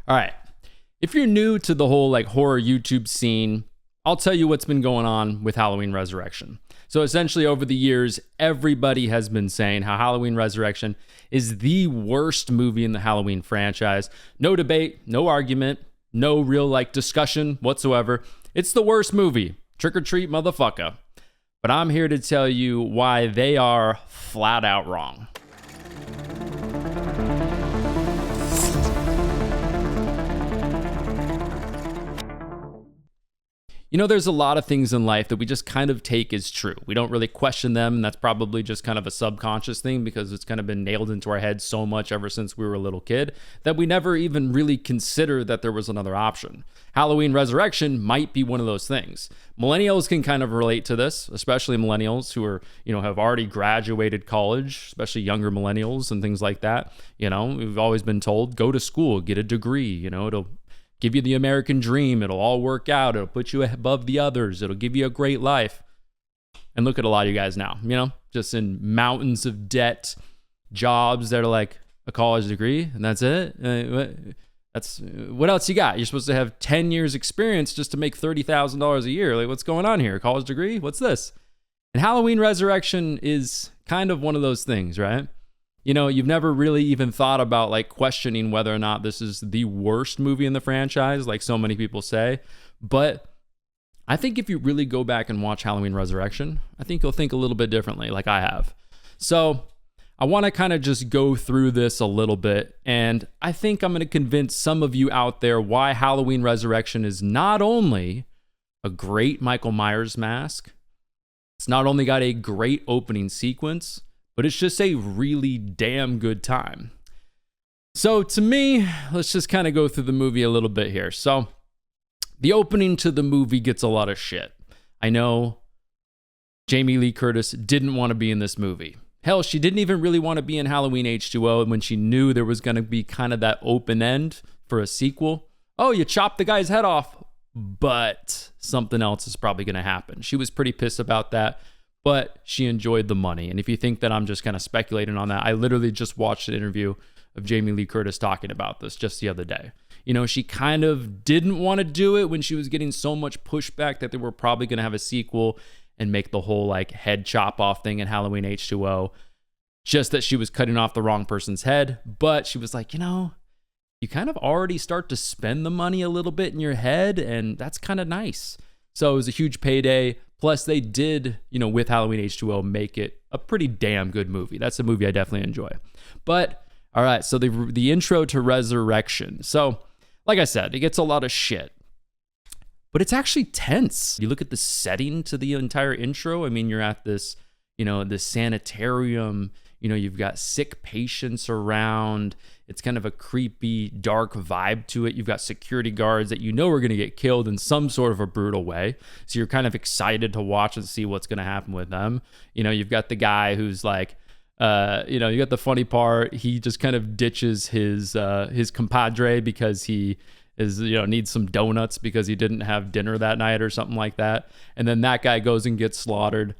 All right. If you're new to the whole like horror YouTube scene, I'll tell you what's been going on with Halloween Resurrection. So essentially over the years, everybody has been saying how Halloween Resurrection is the worst movie in the Halloween franchise. No debate, no argument, no real like discussion whatsoever. It's the worst movie. Trick or treat, motherfucker. But I'm here to tell you why they are flat out wrong. You know, there's a lot of things in life that we just kind of take as true. We don't really question them, and that's probably just kind of a subconscious thing because it's kind of been nailed into our heads so much ever since we were a little kid that we never even really consider that there was another option. Halloween Resurrection might be one of those things. Millennials can kind of relate to this, especially millennials who are, have already graduated college, especially younger millennials and things like that. We've always been told, go to school, get a degree, it'll give you the American dream. It'll all work out. It'll put you above the others. It'll give you a great life. And look at a lot of you guys now, just in mountains of debt, jobs that are like a college degree, and that's it. What else you got? You're supposed to have 10 years experience just to make $30,000 a year. Like, what's going on here? College degree? What's this? And Halloween Resurrection is kind of one of those things, right? You've never really even thought about like questioning whether or not this is the worst movie in the franchise, like so many people say. But I think if you really go back and watch Halloween Resurrection, I think you'll think a little bit differently, like I have. So I want to kind of just go through this a little bit. And I think I'm going to convince some of you out there why Halloween Resurrection is not only a great Michael Myers mask, it's not only got a great opening sequence, but it's just a really damn good time. So to me, let's just kind of go through the movie a little bit here. So the opening to the movie gets a lot of shit. I know Jamie Lee Curtis didn't want to be in this movie. Hell, she didn't even really want to be in Halloween H2O. And when she knew there was going to be kind of that open end for a sequel, oh, you chopped the guy's head off, but something else is probably going to happen. She was pretty pissed about that. But she enjoyed the money. And if you think that I'm just kind of speculating on that, I literally just watched an interview of Jamie Lee Curtis talking about this just the other day. She kind of didn't want to do it when she was getting so much pushback that they were probably going to have a sequel and make the whole like head chop off thing in Halloween H2O. Just that she was cutting off the wrong person's head. But she was like, you kind of already start to spend the money a little bit in your head. And that's kind of nice. So it was a huge payday. Plus, they did, with Halloween H2O, make it a pretty damn good movie. That's a movie I definitely enjoy. But, all right, so the intro to Resurrection. So, like I said, it gets a lot of shit. But it's actually tense. You look at the setting to the entire intro. I mean, you're at this, this sanitarium. You've got sick patients around. It's kind of a creepy, dark vibe to it. You've got security guards that are going to get killed in some sort of a brutal way. So you're kind of excited to watch and see what's going to happen with them. You've got the guy who's like, you got the funny part. He just kind of ditches his compadre because he is, needs some donuts because he didn't have dinner that night or something like that. And then that guy goes and gets slaughtered.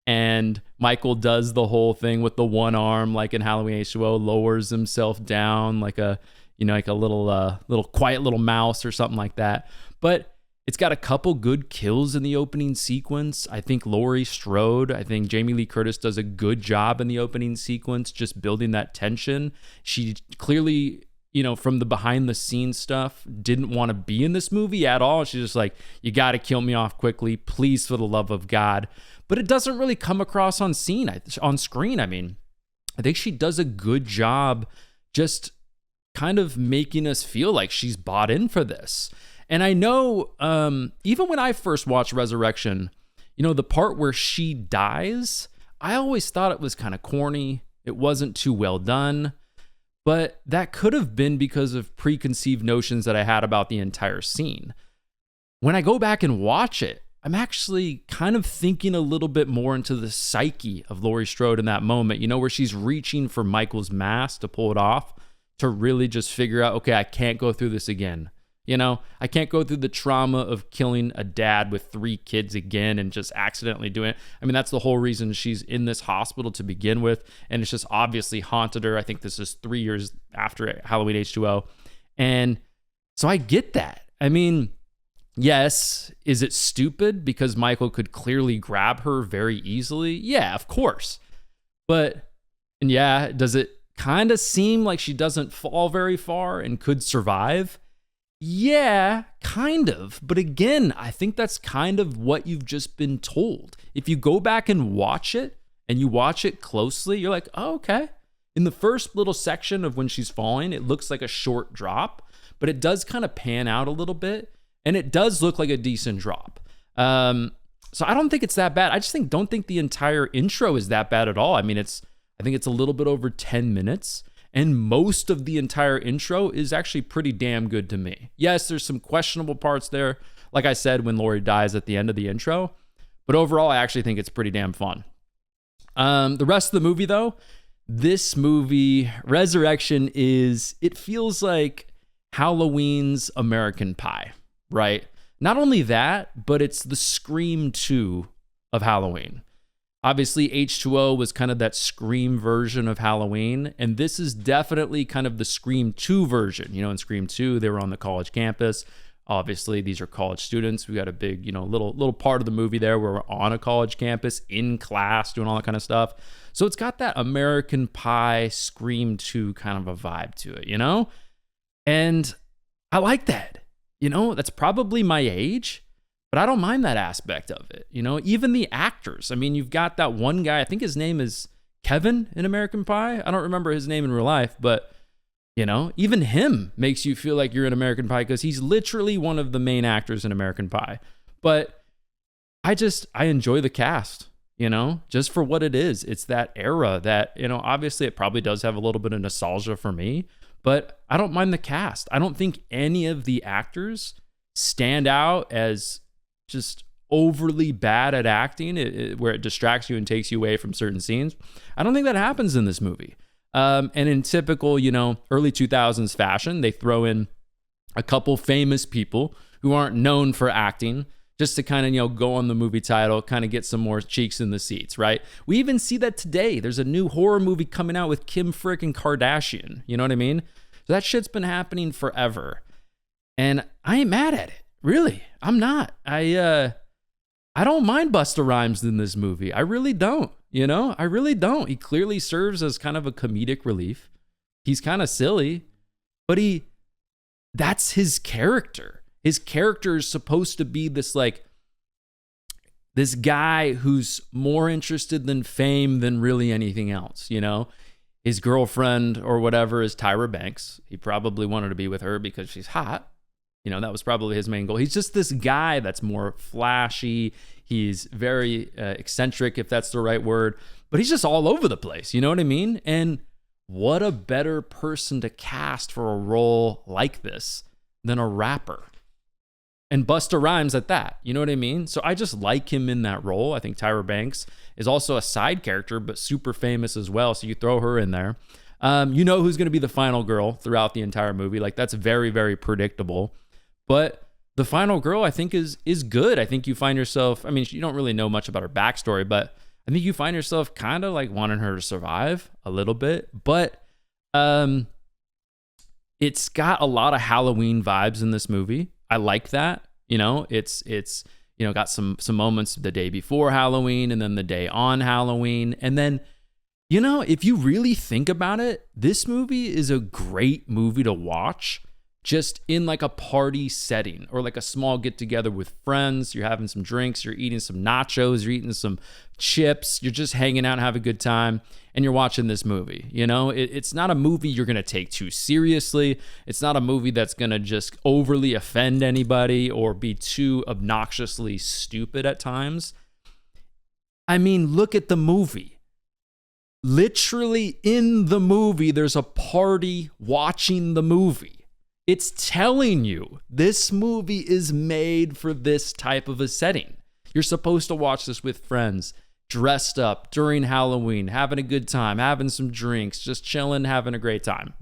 And Michael does the whole thing with the one arm, like in Halloween H2O, lowers himself down like a little quiet little mouse or something like that. But it's got a couple good kills in the opening sequence. I think Laurie Strode, I think Jamie Lee Curtis does a good job in the opening sequence, just building that tension. She clearly, from the behind the scenes stuff, didn't want to be in this movie at all. She's just like, you got to kill me off quickly, please, for the love of God. But it doesn't really come across on screen. I mean, I think she does a good job just kind of making us feel like she's bought in for this. And I know even when I first watched Resurrection, the part where she dies, I always thought it was kind of corny. It wasn't too well done. But that could have been because of preconceived notions that I had about the entire scene. When I go back and watch it, I'm actually kind of thinking a little bit more into the psyche of Laurie Strode in that moment, where she's reaching for Michael's mask to pull it off, to really just figure out, okay, I can't go through this again. I can't go through the trauma of killing a dad with 3 kids again and just accidentally doing it. I mean, that's the whole reason she's in this hospital to begin with. And it's just obviously haunted her. I think this is 3 years after Halloween H2O. And So I get that. I mean, yes, is it stupid because Michael could clearly grab her very easily? Yeah, of course. But, and yeah, does it kind of seem like she doesn't fall very far and could survive? Yeah, kind of. But again, I think that's kind of what you've just been told. If you go back and watch it and you watch it closely, you're like, oh, okay. In the first little section of when she's falling, it looks like a short drop, but it does kind of pan out a little bit. And it does look like a decent drop. So I don't think it's that bad. I just don't think the entire intro is that bad at all. I mean, I think it's a little bit over 10 minutes. And most of the entire intro is actually pretty damn good to me. Yes, there's some questionable parts there. Like I said, when Laurie dies at the end of the intro. But overall, I actually think it's pretty damn fun. The rest of the movie, though, this movie, Resurrection, it feels like Halloween's American Pie. Right? Not only that, but it's the Scream 2 of Halloween. Obviously, H2O was kind of that Scream version of Halloween, and this is definitely kind of the Scream 2 version. In Scream 2, they were on the college campus. Obviously, these are college students. We got a big, little part of the movie there where we're on a college campus, in class, doing all that kind of stuff. So it's got that American Pie Scream 2 kind of a vibe to it, And I like that. That's probably my age, but I don't mind that aspect of it. Even the actors. I mean, you've got that one guy, I think his name is Kevin in American Pie. I don't remember his name in real life, but, even him makes you feel like you're in American Pie because he's literally one of the main actors in American Pie. But I enjoy the cast, just for what it is. It's that era that, obviously it probably does have a little bit of nostalgia for me. But I don't mind the cast. I don't think any of the actors stand out as just overly bad at acting, where it distracts you and takes you away from certain scenes. I don't think that happens in this movie. And in typical, early 2000s fashion, they throw in a couple famous people who aren't known for acting just to kind of, go on the movie title, kind of get some more cheeks in the seats, right? We even see that today. There's a new horror movie coming out with Kim frickin' Kardashian. You know what I mean? So that shit's been happening forever. And I ain't mad at it. Really. I'm not. I don't mind Busta Rhymes in this movie. I really don't. I really don't. He clearly serves as kind of a comedic relief. He's kind of silly, but that's his character. His character is supposed to be this guy who's more interested in fame than really anything else, His girlfriend or whatever is Tyra Banks. He probably wanted to be with her because she's hot. That was probably his main goal. He's just this guy that's more flashy. He's very eccentric, if that's the right word. But he's just all over the place, you know what I mean? And what a better person to cast for a role like this than a rapper? And Busta Rhymes at that, you know what I mean? So I just like him in that role. I think Tyra Banks is also a side character, but super famous as well. So you throw her in there. Who's going to be the final girl throughout the entire movie. That's very, very predictable. But the final girl, I think, is good. I think you find yourself, you don't really know much about her backstory, but I think you find yourself kind of wanting her to survive a little bit. But it's got a lot of Halloween vibes in this movie. I like that. It's got some moments the day before Halloween and then the day on Halloween. And then, if you really think about it, this movie is a great movie to watch just in a party setting or a small get together with friends. You're having some drinks, you're eating some nachos, you're eating some chips, you're just hanging out and have a good time, and you're watching this movie. It's not a movie you're going to take too seriously. It's not a movie that's going to just overly offend anybody or be too obnoxiously stupid at times. Look at the movie. Literally in the movie, there's a party watching the movie. It's telling you this movie is made for this type of a setting. You're supposed to watch this with friends, dressed up during Halloween, having a good time, having some drinks, just chilling, having a great time.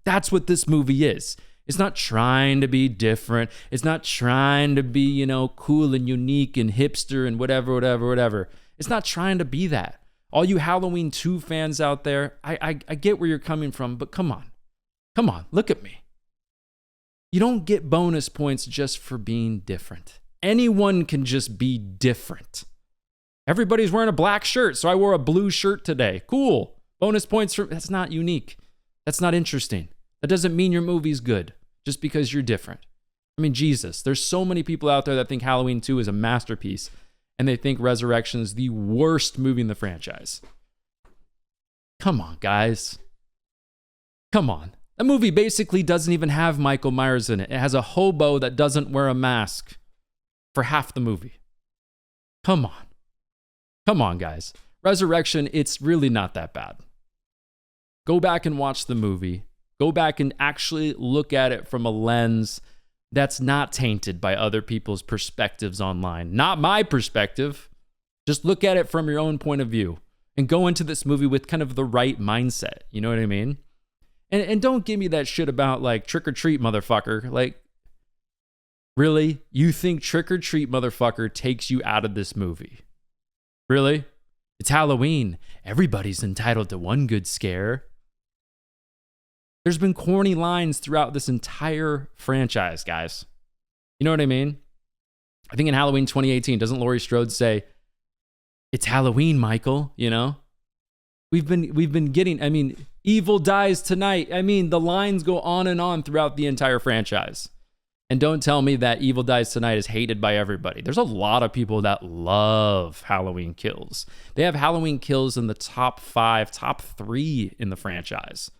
That's what this movie is. It's not trying to be different. It's not trying to be, cool and unique and hipster and whatever. It's not trying to be that. All you Halloween 2 fans out there, I get where you're coming from, but come on, look at me. You don't get bonus points just for being different. Anyone can just be different. Everybody's wearing a black shirt, so I wore a blue shirt today. Cool. Bonus points for that's not unique. That's not interesting. That doesn't mean your movie's good just because you're different. I mean, Jesus, there's so many people out there that think Halloween 2 is a masterpiece and they think Resurrection is the worst movie in the franchise. Come on, guys. Come on. That movie basically doesn't even have Michael Myers in it. It has a hobo that doesn't wear a mask for half the movie. Come on. Come on, guys. Resurrection, it's really not that bad. Go back and watch the movie. Go back and actually look at it from a lens that's not tainted by other people's perspectives online. Not my perspective. Just look at it from your own point of view and go into this movie with kind of the right mindset. You know what I mean? And don't give me that shit about like Trick or Treat, motherfucker. Like, really? You think Trick or Treat, motherfucker, takes you out of this movie? Really? It's Halloween. Everybody's entitled to one good scare. There's been corny lines throughout this entire franchise, guys. You know what I mean? I think in Halloween 2018, doesn't Laurie Strode say, "It's Halloween, Michael," you know? We've been getting, I mean, evil dies tonight. I mean, the lines go on and on throughout the entire franchise. And don't tell me that Evil Dies Tonight is hated by everybody. There's a lot of people that love Halloween Kills. They have Halloween Kills in the top 5, top 3 in the franchise.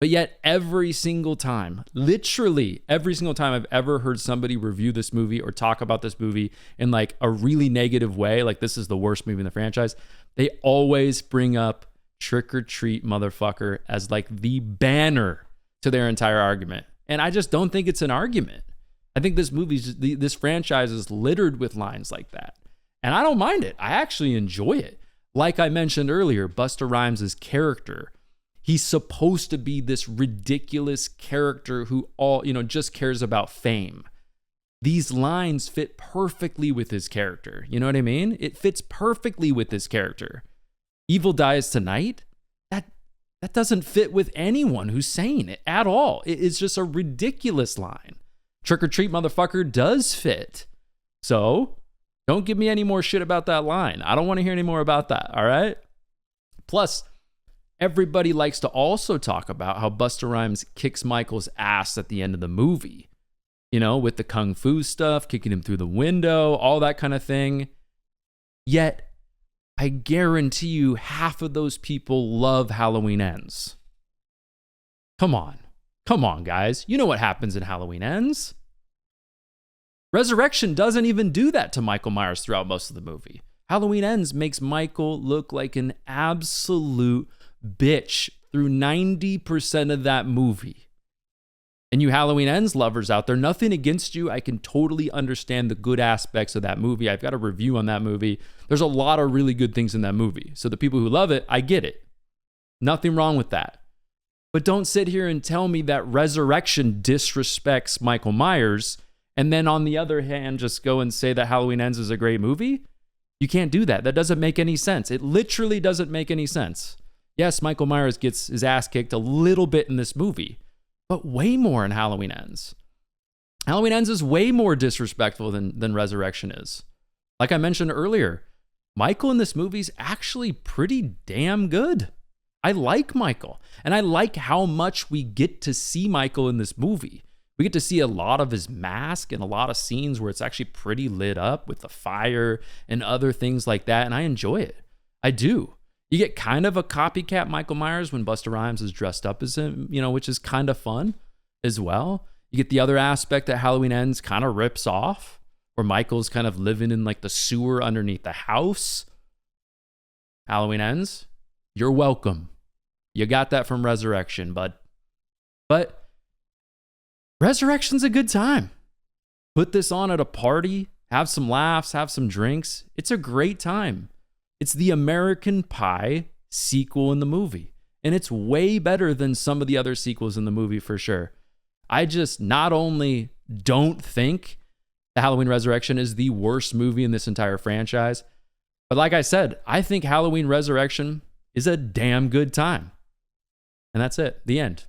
But yet every single time, literally every single time I've ever heard somebody review this movie or talk about this movie in like a really negative way, like this is the worst movie in the franchise, they always bring up Trick or Treat, motherfucker as like the banner to their entire argument. And I just don't think it's an argument. I think this franchise is littered with lines like that. And I don't mind it. I actually enjoy it. Like I mentioned earlier, Busta Rhymes' character, he's supposed to be this ridiculous character who just cares about fame. These lines fit perfectly with his character. You know what I mean? It fits perfectly with his character. Evil Dies Tonight? That doesn't fit with anyone who's saying it at all. It's just a ridiculous line. Trick or Treat, motherfucker does fit. So don't give me any more shit about that line. I don't want to hear any more about that, all right? Plus, everybody likes to also talk about how Busta Rhymes kicks Michael's ass at the end of the movie. You know, with the kung fu stuff, kicking him through the window, all that kind of thing. Yet, I guarantee you half of those people love Halloween Ends. Come on. Come on, guys. You know what happens in Halloween Ends. Resurrection doesn't even do that to Michael Myers throughout most of the movie. Halloween Ends makes Michael look like an absolute bitch through 90% of that movie. And you Halloween Ends lovers out there, nothing against you. I can totally understand the good aspects of that movie. I've got a review on that movie. There's a lot of really good things in that movie. So the people who love it, I get it. Nothing wrong with that. But don't sit here and tell me that Resurrection disrespects Michael Myers and then on the other hand, just go and say that Halloween Ends is a great movie. You can't do that. That doesn't make any sense. It literally doesn't make any sense. Yes, Michael Myers gets his ass kicked a little bit in this movie, but way more in Halloween Ends. Halloween Ends is way more disrespectful than Resurrection is. Like I mentioned earlier, Michael in this movie is actually pretty damn good. I like Michael, and I like how much we get to see Michael in this movie. We get to see a lot of his mask and a lot of scenes where it's actually pretty lit up with the fire and other things like that, and I enjoy it. I do. You get kind of a copycat Michael Myers when Busta Rhymes is dressed up as him, which is kind of fun as well. You get the other aspect that Halloween Ends kind of rips off, where Michael's kind of living in like the sewer underneath the house. Halloween Ends, you're welcome. You got that from Resurrection, bud. But Resurrection's a good time. Put this on at a party, have some laughs, have some drinks. It's a great time. It's the American Pie sequel in the movie. And it's way better than some of the other sequels in the movie for sure. I just not only don't think the Halloween Resurrection is the worst movie in this entire franchise, but like I said, I think Halloween Resurrection is a damn good time. And that's it. The end.